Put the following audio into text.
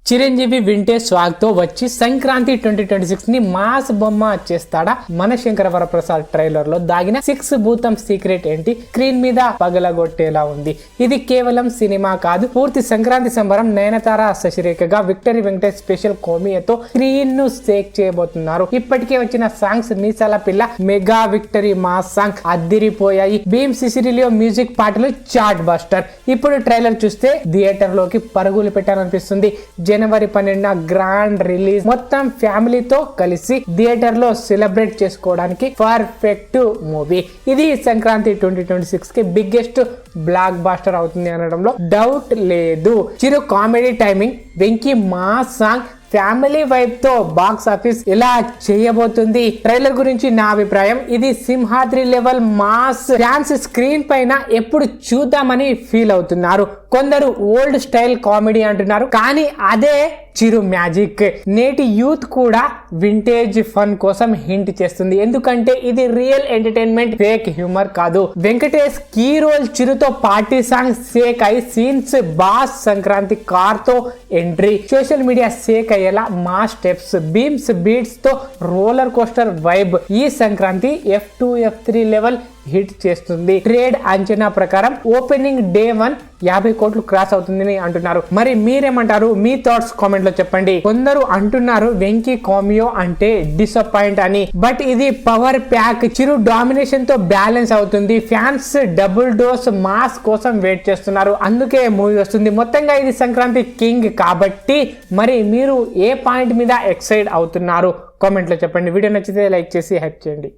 Chiranjeevi vintage swag తో వచ్చి సంక్రాంతి 2026 ని మాస్ బొమ్మ చేస్తాడా? మన శంకర వరప్రసాద్ ట్రైలర్ లో దాగిన 6 భూతం సీక్రెట్ ఏంటి? స్క్రీన్ మీద పగలగొట్టేలా ఉంది. ఇది కేవలం సినిమా కాదు, పూర్తి సంక్రాంతి సంబరం. నయనతార శశిరేఖగా విక్టరీ వెంకటేష్ స్పెషల్ కోమియాతో స్క్రీన్ ను షేక్ చేయబోతున్నారు. ఇప్పటికే వచ్చిన songs Meesala Pilla, mega victory mass song అద్దిరిపోయాయి. భీమ్ సిసిరిలియో మ్యూజిక్ పాటలు చార్ట్ బస్టర్. ఇప్పుడు ట్రైలర్ చూస్తే థియేటర్ లోకి పరుగులు పెట్టాలనిపిస్తుంది. జనవరి 12న గ్రాండ్ రిలీజ్. మొత్తం ఫ్యామిలీతో కలిసి థియేటర్ లో సెలబ్రేట్ చేసుకోవడానికి పర్ఫెక్ట్ మూవీ. ఇది సంక్రాంతి 2026 కి బిగ్గెస్ట్ బ్లాక్ బాస్టర్ అవుతుంది అనడంలో డౌట్ లేదు. Chiru comedy timing, Venky mass song, family vibe తో బాక్స్ ఆఫీస్ ఇలా చేయబోతుంది. ట్రైలర్ గురించి నా అభిప్రాయం, ఇది Simhadri level mass. Fans screen పైన ఎప్పుడు చూద్దామని ఫీల్ అవుతున్నారు. కొందరు ఓల్డ్ స్టైల్ కామెడీ అంటున్నారు, కానీ అదే చిరు మ్యాజిక్. నేటి యూత్ కూడా వింటేజ్ ఫన్ కోసం హింట్ చేస్తుంది, ఎందుకంటే ఇది రియల్ ఎంటర్టైన్మెంట్, ఫేక్ హ్యూమర్ కాదు. Venkatesh key role. చిరుతో పార్టీ సాంగ్ షేక్ అయి సీన్స్. బాస్ సంక్రాంతి కార్ తో ఎంట్రీ. సోషల్ మీడియా షేక్ అయ్యేలా మా స్టెప్స్, బీమ్స్, బీట్స్ తో రోలర్ కోస్టర్ వైబ్. ఈ Sankranti F2 F3 level hit చేస్తుంది. ట్రేడ్ అంచనా ప్రకారం ఓపెనింగ్ డే 1 50 కోట్లు క్రాస్ అవుతుందని అంటున్నారు. మరి మీరేమంటారు? మీ థాట్స్ కామెంట్ లో చెప్పండి. కొందరు అంటున్నారు వెంకీ కామియో అంటే డిసప్పాయింట్ అని, బట్ ఇది పవర్ ప్యాక్. చిరు డామినేషన్ తో బ్యాలెన్స్ అవుతుంది. ఫ్యాన్స్ డబుల్ డోస్ మాస్ కోసం వెయిట్ చేస్తున్నారు, అందుకే మూవీ వస్తుంది. మొత్తంగా ఇది సంక్రాంతి కింగ్ కాబట్టి మరి మీరు ఏ పాయింట్ మీద ఎక్సైట్ అవుతున్నారు కామెంట్ లో చెప్పండి. వీడియో నచ్చితే లైక్ చేసి హైప్ చేయండి.